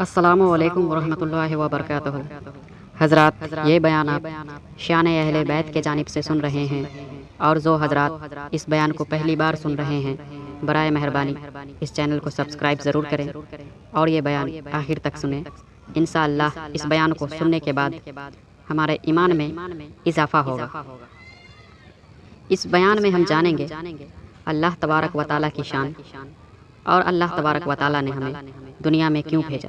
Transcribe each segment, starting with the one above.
السلام علیکم ورحمۃ اللہ وبرکاتہ۔ حضرات، یہ بیان آپ شان اہل بیت کے جانب سے سن رہے ہیں، اور جو حضرات اس بیان کو پہلی بار سن رہے ہیں، برائے مہربانی اس چینل کو سبسکرائب ضرور کریں اور یہ بیان آخر تک سنیں۔ انشاءاللہ اس بیان کو سننے کے بعد ہمارے ایمان میں اضافہ ہوگا۔ اس بیان میں ہم جانیں گے اللہ تبارک و تعالیٰ کی شان، اور اللہ تبارک و تعالیٰ نے ہمیں دنیا میں کیوں بھیجا۔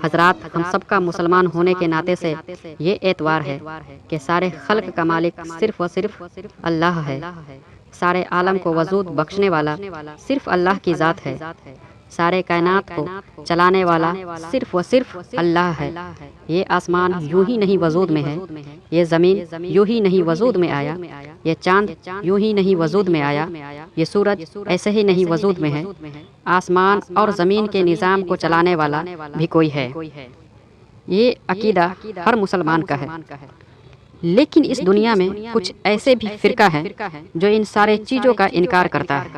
حضرات، ہم سب کا مسلمان ہونے کے ناطے سے یہ اعتبار ہے کہ سارے خلق کا مالک صرف و صرف اللہ ہے۔ سارے عالم کو وجود بخشنے والا صرف اللہ کی ذات ہے۔ سارے کائنات کو چلانے والا صرف و صرف اللہ ہے۔ یہ آسمان یوں ہی نہیں وجود میں ہے، یہ زمین یوں ہی نہیں وجود میں آیا، یہ چاند یوں ہی نہیں وجود میں آیا، یہ سورج ایسے ہی نہیں وجود میں ہے۔ آسمان اور زمین کے نظام کو چلانے والا بھی کوئی ہے۔ یہ عقیدہ ہر مسلمان کا ہے۔ لیکن اس دنیا میں کچھ ایسے بھی فرقہ ہیں جو ان سارے چیزوں کا انکار کرتا ہے۔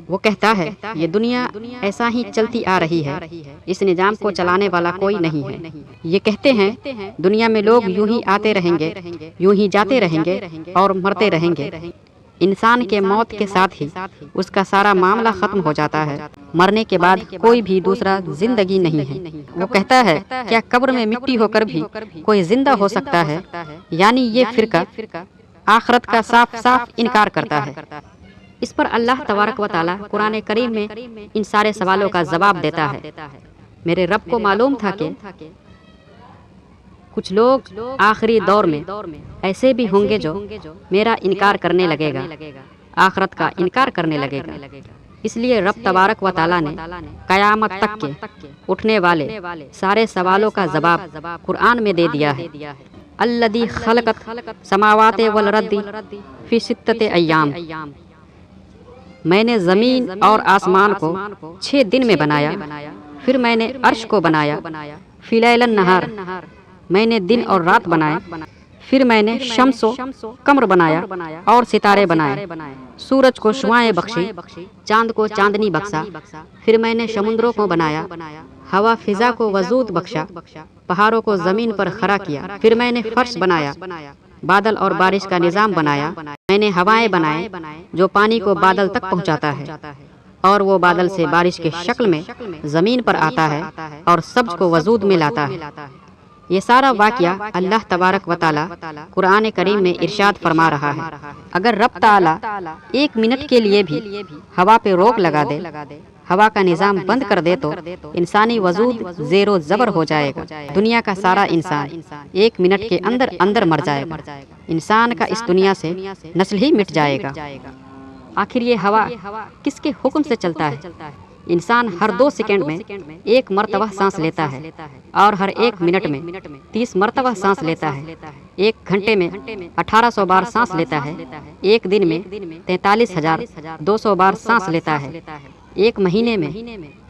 وہ کہتا ہے یہ دنیا ایسا ہی چلتی آ رہی ہے، اس نظام کو چلانے والا کوئی نہیں ہے۔ یہ کہتے ہیں دنیا میں لوگ یوں ہی آتے رہیں گے، یوں ہی جاتے رہیں گے اور مرتے رہیں گے۔ انسان کے موت کے ساتھ ہی اس کا سارا معاملہ ختم ہو جاتا ہے۔ مرنے کے بعد کوئی بھی دوسرا زندگی نہیں ہے۔ وہ کہتا ہے کیا قبر میں مٹی ہو کر بھی کوئی زندہ ہو سکتا ہے؟ یعنی یہ فرقہ آخرت کا صاف صاف انکار کرتا ہے۔ اس پر اللہ تبارک و تعالیٰ قرآن کریم میں ان سارے سوالوں کا جواب دیتا ہے۔ میرے رب کو معلوم تھا کہ کچھ لوگ آخری دور میں ایسے بھی ہوں گے جو میرا انکار کرنے لگے گا، آخرت کا انکار کرنے لگے گا۔ اس لیے رب تبارک و تعالیٰ نے قیامت تک کے اٹھنے والے سارے سوالوں کا جواب قرآن میں دے دیا ہے۔ الذی خلقت سماوات والارض فی ستۃ ایام، میں نے زمین اور آسمان کو 6 دن میں بنایا، پھر میں نے عرش کو بنایا، فی لیل النہار، میں نے دن اور رات بنائے، پھر میں نے شمس و قمر بنایا اور ستارے بنائے، سورج کو شعاعیں بخشی، چاند کو چاندنی بخشا، پھر میں نے سمندروں کو بنایا، ہوا فضا کو وجود بخشا، پہاڑوں کو زمین پر کھڑا کیا، پھر میں نے فرش بنایا، بادل اور بارش کا نظام بنایا، میں نے ہوائیں بنائے جو پانی کو بادل تک پہنچاتا ہے، اور وہ بادل سے بارش کے شکل میں زمین پر آتا ہے اور سبز کو وجود میں لاتا ہے۔ یہ سارا واقعہ اللہ تبارک و تعالیٰ قرآن کریم میں ارشاد فرما رہا ہے۔ اگر رب تعالیٰ 1 منٹ کے لیے بھی ہوا پہ روک لگا دے، ہوا کا نظام بند کر دے تو انسانی وجود زیر و زبر ہو جائے گا۔ دنیا کا سارا انسان 1 منٹ کے اندر اندر مر جائے گا۔ انسان کا اس دنیا سے نسل ہی مٹ جائے گا۔ آخر یہ ہوا کس کے حکم سے چلتا ہے؟ انسان ہر 2 سیکنڈ میں 1 مرتبہ سانس لیتا ہے، اور ہر 1 منٹ میں 30 مرتبہ سانس لیتا ہے۔ 1 گھنٹے میں 1800 بار سانس لیتا ہے، 1 دن میں 43,200 بار سانس لیتا ہے، 1 مہینے میں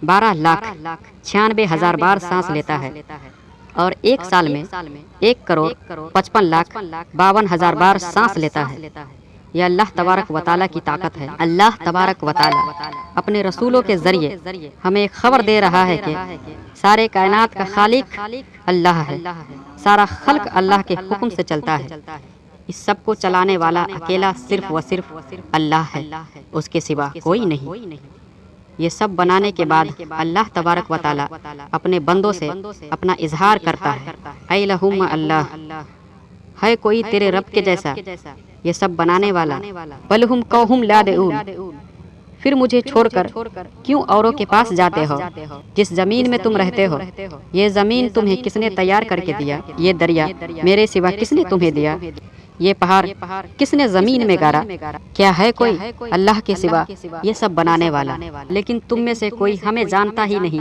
12,96,000 بار سانس لیتا ہے، اور 1 سال میں 1,55,52,000 بار سانس لیتا ہے۔ یہ اللہ تبارک و تعالیٰ کی طاقت ہے۔ اللہ تبارک و تعالیٰ اپنے رسولوں کے ذریعے ہمیں خبر دے رہا ہے کہ سارے کائنات کا خالق اللہ ہے، سارا خلق اللہ کے حکم سے چلتا ہے۔ اس سب کو چلانے والا اکیلا صرف و صرف اللہ ہے، اس کے سوا کوئی نہیں۔ یہ سب بنانے کے بعد اللہ تبارک و تعالیٰ اپنے بندوں سے اپنا اظہار کرتا ہے، اے لہم اللہ، ہے کوئی تیرے رب کے جیسا یہ سب بنانے والا؟ بل ہم قوم لا یعلمون، پھر مجھے چھوڑ کر کیوں اوروں کے پاس جاتے ہو؟ جس زمین میں تم رہتے ہو، یہ زمین تمہیں کس نے تیار کر کے دیا؟ یہ دریا میرے سوا کس نے تمہیں دیا؟ یہ پہاڑ کس نے زمین میں گاڑا؟ کیا ہے کوئی اللہ کے سوا یہ سب بنانے والا؟ لیکن تم میں سے کوئی ہمیں جانتا ہی نہیں،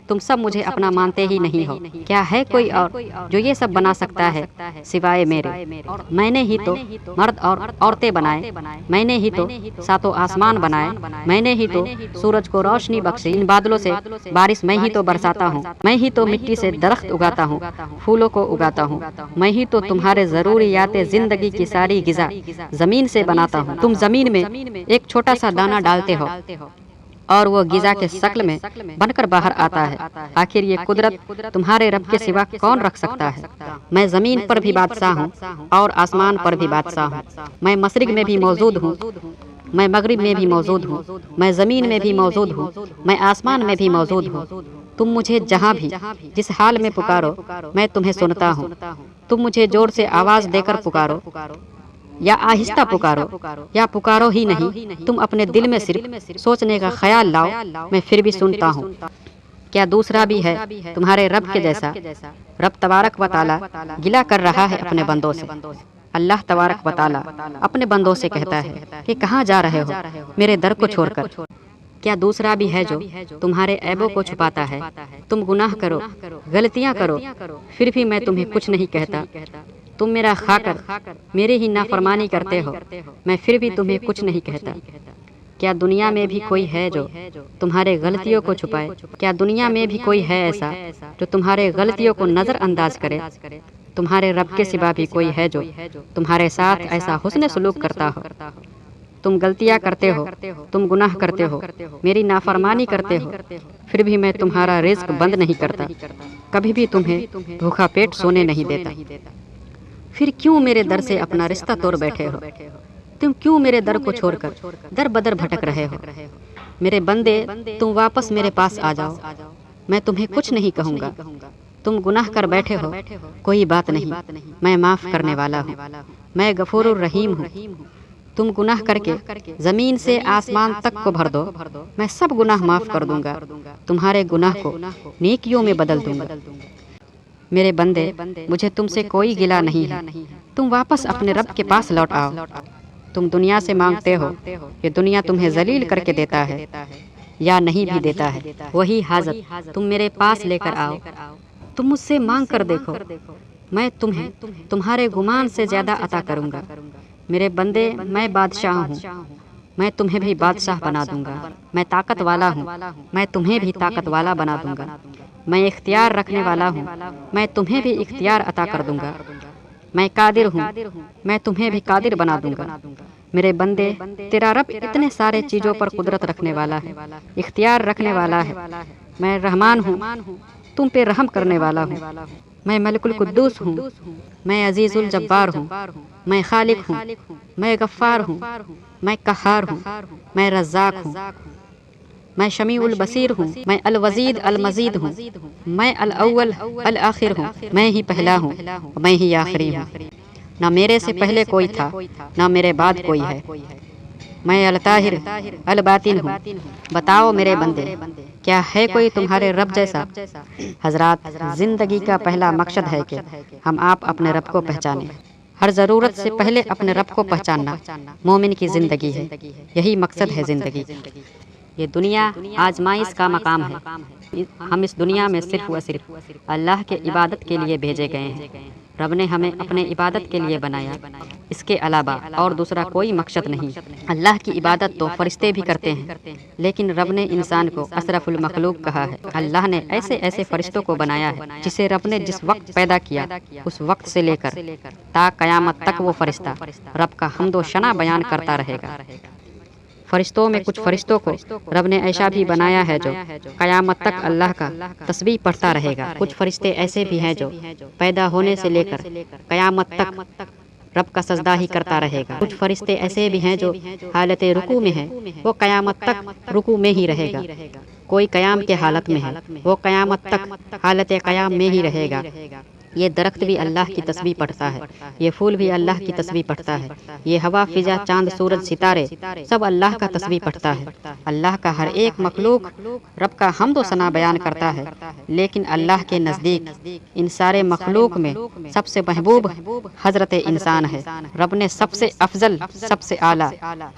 تم سب مجھے اپنا مانتے ہی نہیں ہو۔ کیا ہے کوئی اور جو یہ سب بنا سکتا ہے سوائے میرے؟ میں نے ہی تو مرد اور عورتیں بنائے، میں نے ہی تو 7 آسمان بنائے، میں نے ہی تو سورج کو روشنی بخشی، ان بادلوں سے بارش میں ہی تو برساتا ہوں، میں ہی تو مٹی سے درخت اگاتا ہوں، پھولوں کو اگاتا ہوں، میں ہی تو تمہارے ضروریات زندگی کی ساری غذا زمین سے بناتا ہوں۔ تم زمین میں ایک چھوٹا سا دانہ ڈالتے ہو، اور وہ غذا کے شکل میں بن کر باہر آتا ہے۔ آخر یہ قدرت تمہارے رب کے سوا کون رکھ سکتا ہے؟ میں زمین پر بھی بادشاہ ہوں اور آسمان پر بھی بادشاہ ہوں۔ میں مشرق میں بھی موجود ہوں، میں مغرب میں بھی موجود ہوں، میں زمین میں بھی موجود ہوں، میں آسمان میں بھی موجود ہوں۔ تم مجھے جہاں بھی جس حال میں پکارو میں تمہیں سنتا ہوں۔ تم مجھے زور سے آواز دے کر پکارو یا آہستہ پکارو یا پکارو ہی نہیں، تم اپنے دل میں صرف سوچنے کا خیال لاؤ، میں پھر بھی سنتا ہوں۔ کیا دوسرا بھی ہے تمہارے رب کے جیسا؟ رب تبارک و تعالی گلہ کر رہا ہے اپنے بندوں سے۔ اللہ تبارک و تعالی اپنے بندوں سے کہتا ہے کہ کہاں جا رہے ہو میرے در کو چھوڑ کر؟ کیا دوسرا بھی ہے جو تمہارے عیبوں کو چھپاتا ہے؟ تم گناہ کرو، غلطیاں کرو، پھر بھی میں تمہیں کچھ نہیں کہتا۔ تم میرا کھا کر میرے ہی نافرمانی کرتے ہو، میں پھر بھی تمہیں کچھ نہیں کہتا۔ کیا دنیا میں بھی کوئی ہے جو تمہارے غلطیوں کو چھپائے؟ کیا دنیا میں بھی کوئی ہے ایسا جو تمہارے غلطیوں کو نظر انداز کرے؟ تمہارے رب کے سوا بھی کوئی ہے جو تمہارے ساتھ ایسا حسن سلوک کرتا ہو؟ تم غلطیاں کرتے ہو، تم گناہ کرتے ہو، میری نافرمانی کرتے ہو، پھر بھی میں تمہارا رزق بند نہیں کرتا، کبھی بھی تمہیں بھوکا پیٹ سونے نہیں دیتا۔ پھر کیوں میرے در سے اپنا رشتہ توڑ بیٹھے ہو؟ تم کیوں میرے در کو چھوڑ کر در بدر بھٹک رہے ہو؟ میرے بندے تم واپس میرے پاس آ جاؤ، میں تمہیں کچھ نہیں کہوں گا۔ تم گناہ کر بیٹھے ہو، کوئی بات نہیں، میں معاف کرنے والا ہوں، میں غفور الرحیم ہوں۔ تم گناہ کر کے زمین سے آسمان تک کو بھر دو، میں سب گناہ معاف کر دوں گا، تمہارے گناہ کو نیکیوں میں بدل دوں گا۔ میرے بندے مجھے تم سے کوئی گلہ نہیں ہے، تم واپس اپنے رب کے پاس لوٹ آؤ۔ تم دنیا سے مانگتے ہو، یہ دنیا تمہیں ذلیل کر کے دیتا ہے یا نہیں بھی دیتا ہے، وہی حاجت تم میرے پاس لے کر آؤ۔ تم مجھ سے مانگ کر دیکھو، میں تمہیں تمہارے گمان سے زیادہ عطا کروں گا۔ میرے بندے میں بادشاہ ہوں، میں تمہیں بھی بادشاہ بنا دوں گا۔ میں طاقت والا ہوں، میں تمہیں بھی طاقت والا بنا دوں گا۔ میں اختیار رکھنے والا ہوں، میں تمہیں بھی اختیار عطا کر دوں گا۔ میں قادر ہوں، میں تمہیں بھی قادر بنا دوں گا۔ میرے بندے تیرا رب اتنے سارے چیزوں پر قدرت رکھنے والا ہے، اختیار رکھنے والا ہے۔ میں رحمان ہوں، تم پہ رحم کرنے والا ہوں۔ میں ملک القدوس ہوں، میں عزیز الجبار ہوں، میں خالق ہوں، میں غفار ہوں، میں قہار ہوں، میں رزاق ہوں، میں شمیع البصیر ہوں، میں الوزید المزید ہوں، میں الاول الآخر ہوں، میں ہی پہلا ہوں، میں ہی آخری ہوں۔ نہ میرے سے پہلے کوئی تھا، نہ میرے بعد کوئی ہے۔ میں الطاہر الباطن ہوں۔ بتاؤ میرے بندے، کیا ہے کوئی تمہارے رب جیسا؟ حضرات، زندگی کا پہلا مقصد ہے کہ ہم آپ اپنے رب کو پہچانیں۔ ہر ضرورت سے پہلے اپنے رب کو پہچاننا مومن کی زندگی ہے، یہی مقصد ہے زندگی۔ یہ دنیا آزمائش کا مقام ہے۔ ہم اس دنیا میں صرف و صرف اللہ کے عبادت کے لیے بھیجے گئے ہیں۔ رب نے ہمیں اپنے عبادت کے لیے بنایا، اس کے علاوہ اور دوسرا کوئی مقصد نہیں۔ اللہ کی عبادت تو فرشتے بھی کرتے ہیں، لیکن رب نے انسان کو اشرف المخلوق کہا ہے۔ اللہ نے ایسے ایسے فرشتوں کو بنایا ہے جسے رب نے جس وقت پیدا کیا اس وقت سے لے کر تا قیامت تک وہ فرشتہ رب کا حمد و ثنا بیان کرتا رہے گا۔ فرشتوں میں کچھ فرشتوں کو رب نے ایسا بھی بنایا ہے جو قیامت تک اللہ کا تسبیح پڑھتا رہے گا۔ کچھ فرشتے ایسے بھی ہیں جو پیدا ہونے سے لے کر قیامت تک رب کا سجدہ ہی کرتا رہے گا۔ کچھ فرشتے ایسے بھی ہیں جو حالت رکوع میں ہیں، وہ قیامت تک رکوع میں ہی رہے گا۔ کوئی قیام کے حالت میں ہے، وہ قیامت تک حالت قیام میں ہی رہے گا۔ یہ درخت بھی اللہ کی تسبیح پڑھتا ہے، یہ پھول بھی اللہ کی تسبیح پڑھتا ہے، یہ ہوا فضا چاند سورج ستارے سب اللہ کا تسبیح پڑھتا ہے۔ اللہ کا ہر ایک مخلوق رب کا حمد و ثنا بیان کرتا ہے، لیکن اللہ کے نزدیک ان سارے مخلوق میں سب سے محبوب حضرت انسان ہے۔ رب نے سب سے افضل، سب سے اعلیٰ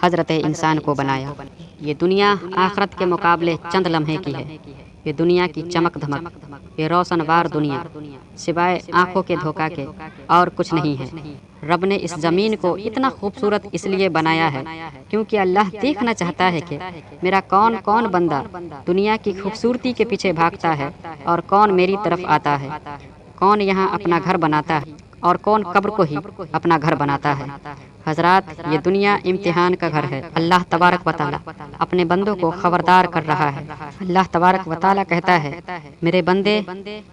حضرت انسان کو بنایا۔ یہ دنیا آخرت کے مقابلے چند لمحے کی ہے۔ یہ دنیا کی چمک دھمک، یہ روشن وار دنیا سوائے آنکھوں کے دھوکا کے اور کچھ نہیں ہے۔ رب نے اس زمین کو اتنا خوبصورت اس لیے بنایا ہے کیونکہ اللہ دیکھنا چاہتا ہے کہ میرا کون کون بندہ دنیا کی خوبصورتی کے پیچھے بھاگتا ہے اور کون میری طرف آتا ہے، کون یہاں اپنا گھر بناتا ہے اور کون قبر کو ہی اپنا گھر بناتا ہے۔ حضرات یہ دنیا امتحان کا گھر ہے۔ اللہ تبارک و تعالی اپنے بندوں کو خبردار کر رہا ہے۔ اللہ تبارک و تعالی کہتا ہے میرے بندے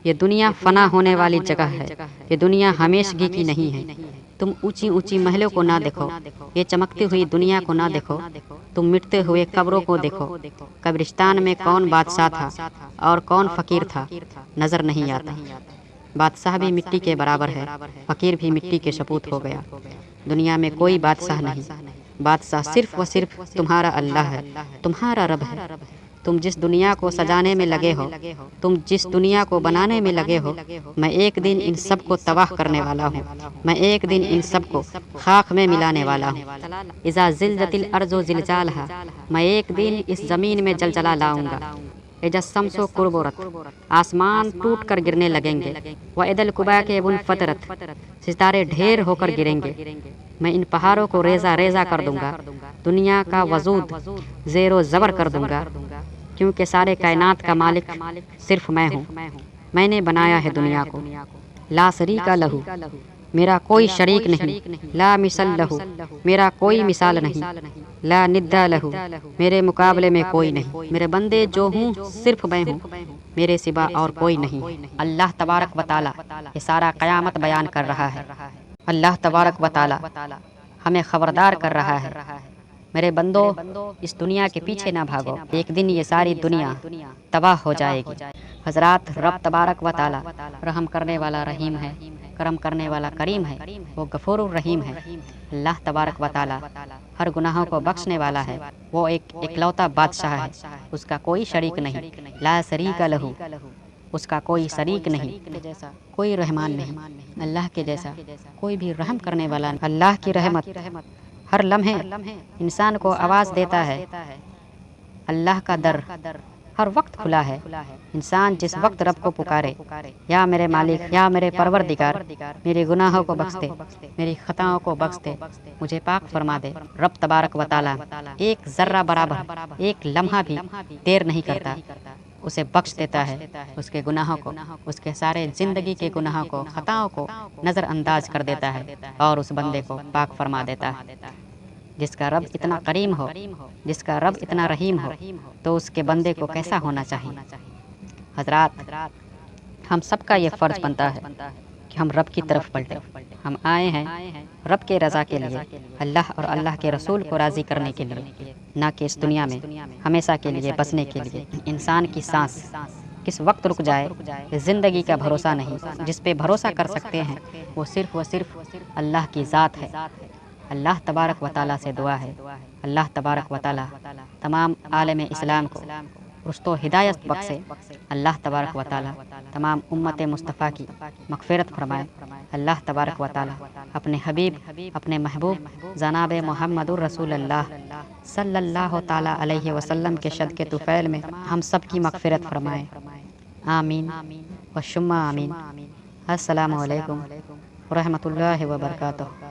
یہ دنیا فنا ہونے والی جگہ ہے، یہ دنیا ہمیشگی کی نہیں ہے۔ تم اونچی اونچی محلوں کو نہ دیکھو، یہ چمکتی ہوئی دنیا کو نہ دیکھو، تم مٹتے ہوئے قبروں کو دیکھو۔ قبرستان میں کون بادشاہ تھا اور کون فقیر تھا نظر نہیں آتا۔ بادشاہ بھی مٹی کے برابر ہے، فقیر بھی مٹی کے سپوت ہو گیا۔ دنیا میں کوئی بادشاہ نہیں، بادشاہ صرف و صرف تمہارا اللہ ہے، تمہارا رب ہے۔ تم جس دنیا کو سجانے میں لگے ہو، تم جس دنیا کو بنانے میں لگے ہو، میں ایک دن ان سب کو تباہ کرنے والا ہوں، میں ایک دن ان سب کو خاک میں ملانے والا ہوں۔ اذا زلزلت الارض زلزالہا، میں ایک دن اس زمین میں زلزلہ لاؤں گا۔ اذا الشمس کوربرت، آسمان ٹوٹ کر گرنے لگیں گے۔ واذا الکواکب انفطرت، ستارے ڈھیر ہو کر گریں گے۔ میں ان پہاڑوں کو ریزہ ریزہ کر دوں گا، دنیا کا وجود زیر و زبر کر دوں گا، کیونکہ سارے کائنات کا مالک صرف میں ہوں۔ میں نے بنایا ہے دنیا کو، لا شریک لہ، میرا کوئی شریک نہیں، لا مثل لہ، میرا کوئی مثال نہیں، لا ند لہ، میرے مقابلے میں کوئی نہیں۔ میرے بندے جو ہوں صرف میں ہوں، میرے سوا اور کوئی نہیں۔ اللہ تبارک و تعالی یہ سارا قیامت بیان کر رہا ہے۔ اللہ تبارک و تعالی ہمیں خبردار کر رہا ہے میرے بندو اس دنیا کے پیچھے نہ بھاگو، ایک دن یہ ساری دنیا تباہ ہو جائے گی۔ حضرات رب تبارک و تعالی رحم کرنے والا رحیم ہے، کرم کرنے والا کریم ہے، وہ غفور الرحیم ہے۔ اللہ تبارک و تعالی ہر گناہوں کو بخشنے والا ہے، وہ ایک اکلوتا بادشاہ ہے، اس کا کوئی شریک نہیں، لا شریک لہ، اس کا کوئی شریک نہیں، کوئی رحمان نہیں، اللہ کے جیسا کوئی بھی رحم کرنے والا نہیں۔ اللہ کی رحمت ہر لمحے انسان کو آواز دیتا ہے۔ اللہ کا در ہر وقت کھلا ہے، انسان جس وقت رب کو پکارے، یا میرے مالک، یا میرے پروردگار، میرے گناہوں کو بخش دے، میری خطاؤں کو بخش دے، مجھے پاک فرما دے۔ رب تبارک و تعالی ایک ذرہ برابر، ایک لمحہ بھی دیر نہیں کرتا، اسے بخش دیتا ہے، اس کے گناہوں کو، اس کے سارے زندگی کے گناہوں کو، خطاؤں کو نظر انداز کر دیتا ہے اور اس بندے کو پاک فرما دیتا ہے۔ جس کا رب اتنا کریم ہو، جس کا رب اتنا رحیم ہو، تو اس کے بندے کو کیسا ہونا چاہیے؟ حضرات ہم سب کا یہ فرض بنتا ہے کہ ہم رب کی طرف پلٹیں۔ ہم آئے ہیں رب کے رضا کے لیے، اللہ اور اللہ کے رسول کو راضی کرنے کے لیے، نہ کہ اس دنیا میں ہمیشہ کے لیے بسنے کے لیے۔ انسان کی سانس کس وقت رک جائے زندگی کا بھروسہ نہیں، جس پہ بھروسہ کر سکتے ہیں وہ صرف و صرف اللہ کی ذات ہے۔ اللہ تبارک و تعالیٰ سے دعا ہے اللہ تبارک و تعالیٰ تمام عالم اسلام کو رشد و ہدایت بخشے۔ اللہ تبارک و تعالیٰ تمام امت مصطفیٰ کی مغفرت فرمائے۔ اللہ تبارک و تعالیٰ اپنے حبیب، اپنے محبوب جناب محمد الرسول اللہ صلی اللہ تعالیٰ علیہ وسلم کے صدقے طفیل میں ہم سب کی مغفرت فرمائے۔ آمین و شما آمین۔ السلام علیکم ورحمۃ اللہ وبرکاتہ۔